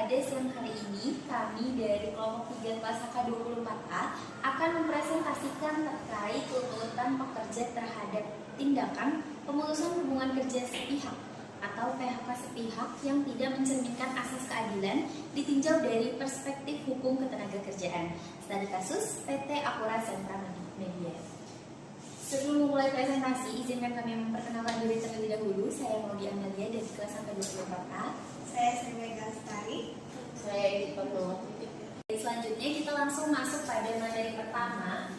pada siang hari ini kami dari kelompok 3 kelas HK24A akan mempresentasikan terkait tuntutan pekerja terhadap tindakan pemutusan hubungan kerja sepihak atau PHK sepihak yang tidak mencerminkan asas keadilan ditinjau dari perspektif hukum ketenagakerjaan. Studi kasus PT Akurat Sentra Media. Sebelum memulai presentasi, izinkan kami memperkenalkan diri terlebih dahulu. Saya Maudi Amalia dari kelas HK24A. Saya Sermega Lestari. Saya Edith Purwati. Selanjutnya kita langsung masuk pada materi pertama,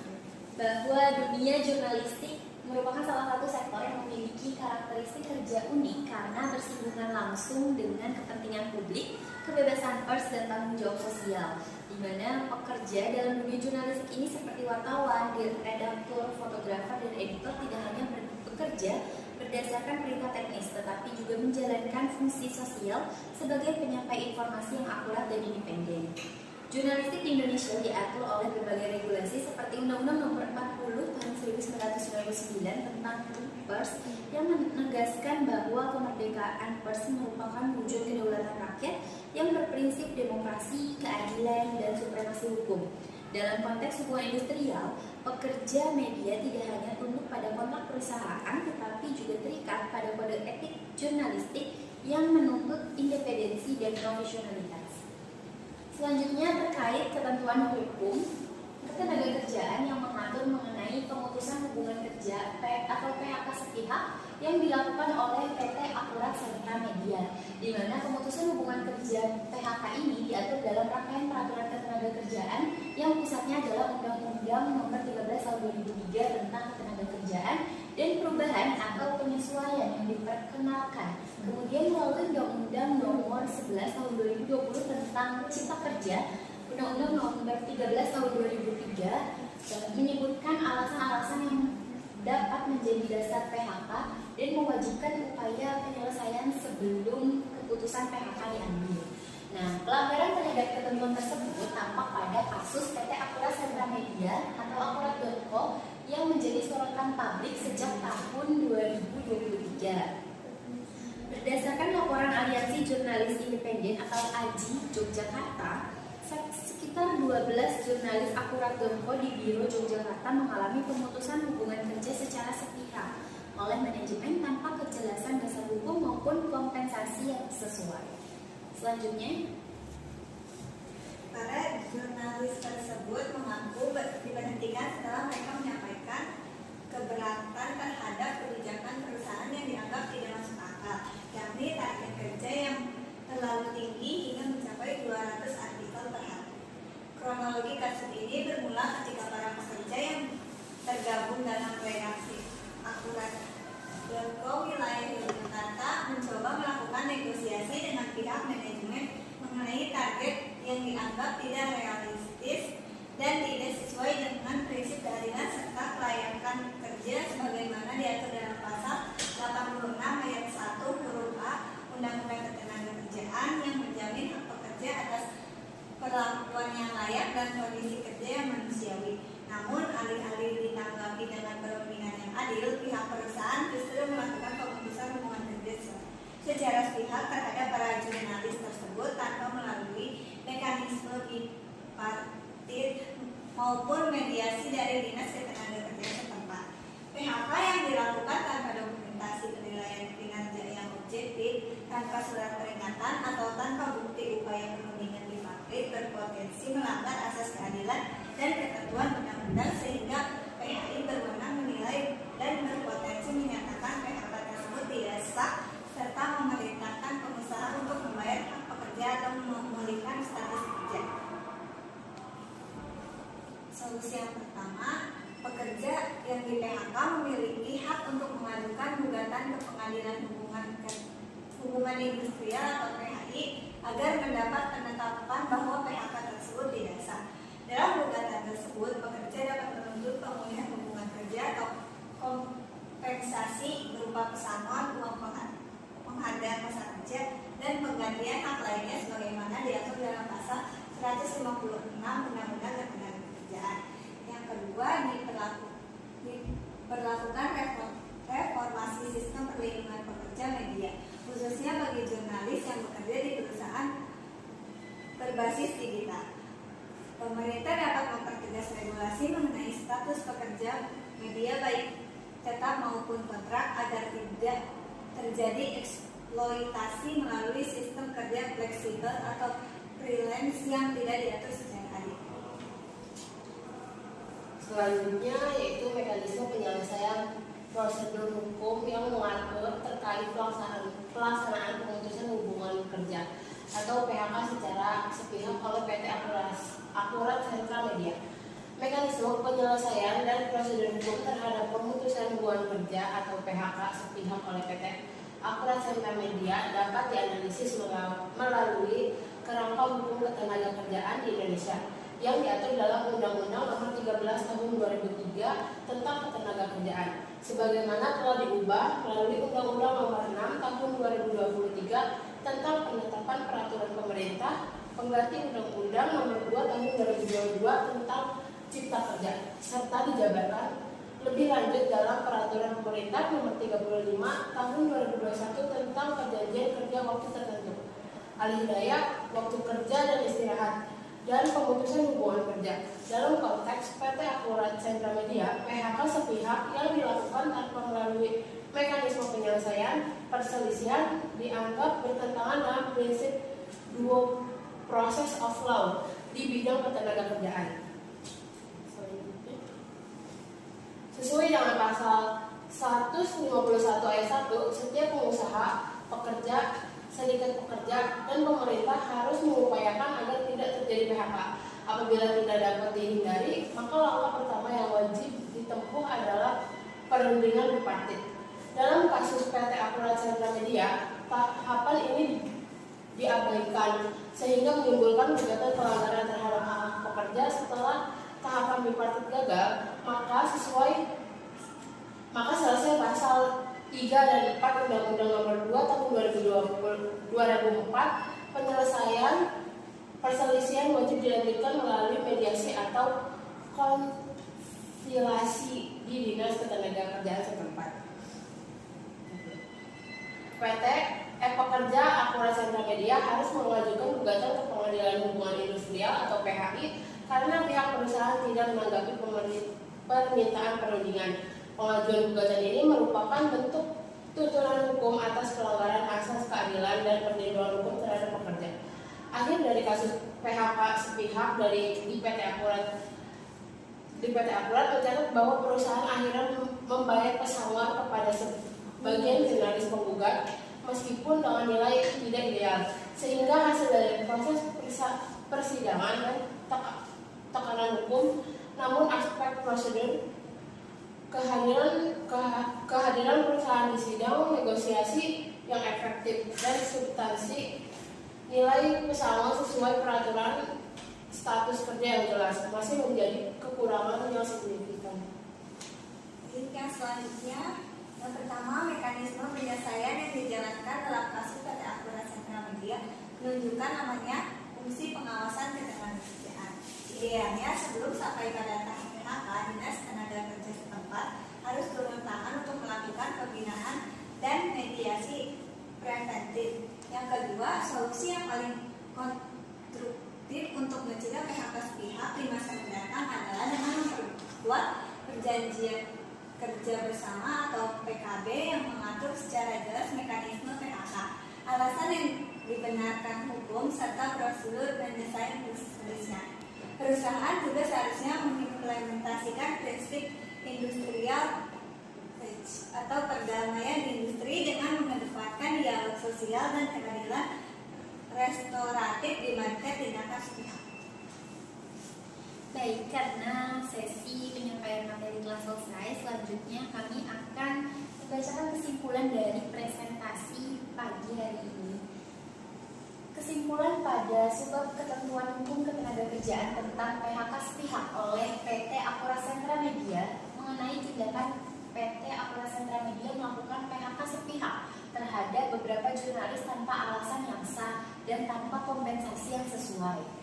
bahwa dunia jurnalistik merupakan salah satu sektor yang memiliki karakteristik kerja unik karena bersinggungan langsung dengan kepentingan publik, kebebasan pers, dan tanggung jawab sosial, di mana pekerja dalam dunia jurnalistik ini seperti wartawan, redaktur, fotografer, dan editor tidak hanya bekerja berdasarkan perintah teknis, tetapi juga menjalankan fungsi sosial sebagai penyampai informasi yang akurat dan independen. Jurnalistik di Indonesia diatur oleh berbagai regulasi seperti Undang-Undang Nomor 40 Tahun 1999 tentang pers yang menegaskan bahwa kemerdekaan pers merupakan wujud kedaulatan rakyat yang berprinsip demokrasi, keadilan, dan supremasi hukum. Dalam konteks hubungan industrial, pekerja media tidak hanya tunduk pada kontrak perusahaan, tetapi juga terikat pada kode etik jurnalistik yang menuntut independensi dan profesionalitas. Selanjutnya terkait ketentuan hukum ketenagakerjaan yang mengatur mengenai pemutusan hubungan kerja atau PHK sepihak yang dilakukan oleh PT Akurat Sentra Media, di mana pemutusan hubungan kerja PHK ini diatur dalam rangkaian peraturan ketenagakerjaan yang pusatnya adalah Undang-Undang Nomor 13 Tahun 2003 tentang ketenagakerjaan dan perubahan atau penyesuaian yang diperkenalkan. Kemudian melalui Undang-Undang Nomor 11 Tahun 2020 tentang Cipta Kerja, Undang-Undang Nomor 13 Tahun 2003 menyebutkan alasan-alasan yang dapat menjadi dasar PHK dan mewajibkan upaya penyelesaian sebelum keputusan PHK diambil. Nah, pelanggaran terhadap ketentuan tersebut tampak pada kasus PT Akurat Sentra Media atau Akurat.co yang menjadi sorotan publik sejak tahun 2023. Berdasarkan laporan Aliansi Jurnalis Independen atau AJI Yogyakarta, sekitar 12 jurnalis Akurat.co di Biro Yogyakarta mengalami pemutusan hubungan kerja secara sepihak oleh manajemen tanpa kejelasan dasar hukum maupun kompensasi yang sesuai. Selanjutnya, para jurnalis tersebut mengaku diberhentikan setelah mereka menyampaikan keberatan terhadap kebijakan perusahaan yang dianggap tidak masuk akal, yakni target kerja yang terlalu tinggi hingga mencapai 200 artikel per hari. Kronologi kasus ini bermula ketika para pekerja yang tergabung dalam redaksi Akurat.co wilayah Yogyakarta mencoba melakukan negosiasi dengan pihak manajemen mengenai target yang dianggap tidak realistis dan tidak sesuai dengan prinsip keadilan serta kelayakan kerja sebagaimana diatur dalam pasal 86 ayat 1 huruf A Undang-Undang Ketenagakerjaan yang menjamin hak pekerja atas perlakuan yang layak dan kondisi kerja yang manusiawi. Namun, alih-alih ditanggapi dengan perundingan yang adil, pihak perusahaan justru melakukan pemutusan hubungan kerja secara sepihak terhadap para jurnalis tersebut tanpa melalui mekanisme bipartit maupun mediasi dari Dinas Ketenagakerjaan setempat. PHK yang dilakukan tanpa dokumentasi penilaian kinerja yang objektif, tanpa surat peringatan atau tanpa bukti upaya penundingan bipartit berpotensi melanggar asas keadilan dan ketentuan undang-undang sehingga PHI berwenang menilai dan berpotensi menyatakan PHK tersebut tidak sah serta memerintahkan pengusaha untuk membayar hak pekerja atau memulihkan status kerja. Solusi yang pertama, pekerja yang di PHK memiliki hak untuk mengajukan gugatan ke Pengadilan Hubungan Industrial atau PHI agar mendapat penetapan bahwa PHK tersebut tidak sah. Dalam gugatan tersebut, pekerja dapat menuntut pemulihan hubungan kerja atau kompensasi berupa pesangon, uang penghargaan masa kerja, dan penggantian hak lainnya sebagaimana diatur dalam pasal 156 Undang-Undang Ketenagakerjaan. Yang kedua, diperlakukan reformasi sistem perlindungan pekerja media, khususnya bagi jurnalis yang bekerja di perusahaan berbasis digital. Pemerintah dapat mempertegas regulasi mengenai status pekerja media baik tetap maupun kontrak agar tidak terjadi eksploitasi melalui sistem kerja fleksibel atau freelance yang tidak diatur secara adil. Selanjutnya yaitu mekanisme penyelesaian prosedur hukum yang mengatur terkait pelaksanaan pemutusan hubungan kerja atau PHK secara sepihak oleh PT Akurat Sentra Media. Mekanisme penyelesaian dan prosedur hukum terhadap pemutusan hubungan kerja atau PHK sepihak oleh PT Akurat Sentra Media dapat dianalisis melalui kerangka hukum ketenagakerjaan di Indonesia yang diatur dalam Undang-Undang Nomor 13 Tahun 2003 tentang Ketenagakerjaan, sebagaimana telah diubah melalui Undang-Undang Nomor 6 Tahun 2023 tentang penetapan peraturan pemerintah pengganti Undang-Undang Nomor 2 Tahun 2022 tentang Cipta Kerja, serta dijabarkan lebih lanjut dalam Peraturan Pemerintah Nomor 35 Tahun 2021 tentang Perjanjian Kerja Waktu Tertentu, alih daya, waktu kerja dan istirahat, dan pemutusan hubungan kerja. Dalam konteks PT Akurat Sentra Media, PHK sepihak yang dilakukan tanpa melalui mekanisme penyelesaian perselisihan dianggap bertentangan dengan prinsip due process of law di bidang ketenagakerjaan. Sesuai dengan pasal 151 ayat 1, setiap pengusaha, pekerja, serikat pekerja, dan pemerintah harus mengupayakan agar tidak terjadi PHK. Apabila tidak dapat dihindari, maka langkah pertama yang wajib ditempuh adalah perundingan bipartit. Dalam kasus PT Akurat Sentra Media, tahapan ini diabaikan sehingga menimbulkan gugatan pelanggaran terhadap hak pekerja. Setelah tahapan bipartit gagal, maka selesai pasal 3 dan 4 Undang-Undang Nomor 2 Tahun 2004, penyelesaian perselisihan wajib dilanjutkan melalui mediasi atau konsilasi di Dinas Ketenagakerjaan setempat. PT Pekerja Akurat Sentra Media harus mengajukan gugatan ke Pengadilan Hubungan Industrial atau PHI karena pihak perusahaan tidak menanggapi permintaan perundingan. Pengajuan gugatan ini merupakan bentuk tuntunan hukum atas pelanggaran asas keadilan dan perlindungan hukum terhadap pekerja. Akhir dari kasus PHK sepihak di PT Akurat mencatat bahwa perusahaan akhirnya membayar pesangon kepada sebagian jurnalis penggugat meskipun dengan nilai tidak ideal, sehingga hasil dari proses persidangan dan tekanan hukum, namun aspek prosedur kehadiran perusahaan di sidang negosiasi yang efektif dan substansi nilai pesangon sesuai peraturan status kerja yang jelas masih menjadi kekurangan yang signifikan. Yang selanjutnya, yang pertama, mekanisme penyelesaian yang dijalankan dalam kasus PT Akurat Sentra Media menunjukkan namanya fungsi pengawasan ketenagakerjaan. Idealnya sebelum sampai pada tahap PHK, Dinas Tenaga Kerja setempat harus turun tangan untuk melakukan pembinaan dan mediasi preventif. Yang kedua, solusi yang paling konstruktif untuk mencegah PHK sepihak di masa mendatang adalah dengan memperkuat perjanjian kerja bersama atau PKB yang mengatur secara jelas mekanisme PHK, alasan yang dibenarkan hukum serta prosedur penyelesaian perselisihan. Perusahaan juga seharusnya mengimplementasikan prinsip industrial atau perdamaian di industri dengan mengedepankan dialog sosial dan keadilan restoratif dibandingkan tindakan sepihak. Baik, karena sesi penyampaian materi telah selesai, selanjutnya kami akan membacakan kesimpulan dari presentasi pagi hari ini. Kesimpulan pada subbab ketentuan hukum ketenagakerjaan tentang PHK sepihak oleh PT Akurat Sentra Media mengenai tindakan PT Akurat Sentra Media melakukan PHK sepihak terhadap beberapa jurnalis tanpa alasan yang sah dan tanpa kompensasi yang sesuai.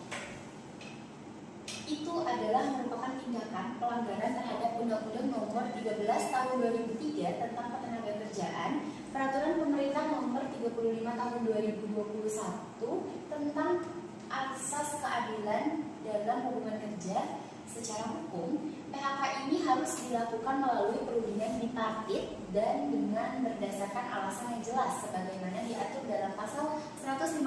Itu adalah merupakan tindakan pelanggaran terhadap Undang-Undang Nomor 13 Tahun 2003 tentang Ketenagakerjaan, Peraturan Pemerintah Nomor 35 Tahun 2021 tentang asas keadilan dalam hubungan kerja. Secara hukum, PHK ini harus dilakukan melalui perundingan bipartit dan dengan berdasarkan alasan yang jelas sebagaimana diatur dalam pasal 151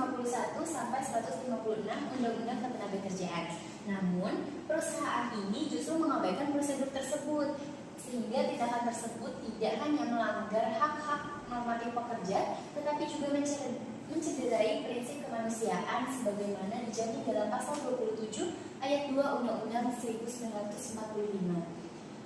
sampai 156 Undang-Undang Ketenagakerjaan. Namun, perusahaan ini justru mengabaikan prosedur tersebut sehingga tindakan tersebut tidak hanya melanggar hak-hak normatif pekerja tetapi juga mencederai prinsip kemanusiaan sebagaimana dijamin dalam pasal 27 ayat 2 Undang-Undang 1945.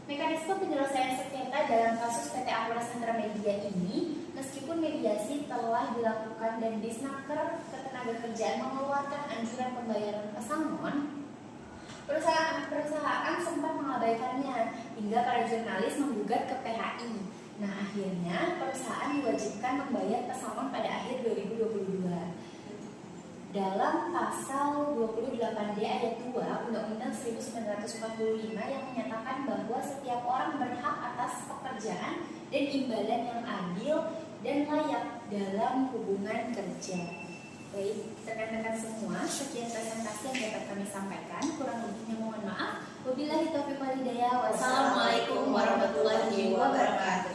Mekanisme penyelesaian sengketa dalam kasus PT Ampera Sentra Media ini, meskipun mediasi telah dilakukan dan Disnaker Ketenagakerjaan mengeluarkan anjuran pembayaran pesangon, perusahaan sempat mengabaikannya hingga para jurnalis menggugat ke PHI. Nah, akhirnya perusahaan diwajibkan membayar pesangon pada akhir 2022. Dalam pasal 28D ayat 2 Undang-Undang 1945 yang menyatakan bahwa setiap orang berhak atas pekerjaan dan imbalan yang adil dan layak dalam hubungan kerja. Baik, rekan-rekan semua, sekian presentasi yang dapat kami sampaikan. Kurang lebihnya mohon maaf. Wabillahi taufiq wal hidayah. Wassalamualaikum warahmatullahi wabarakatuh.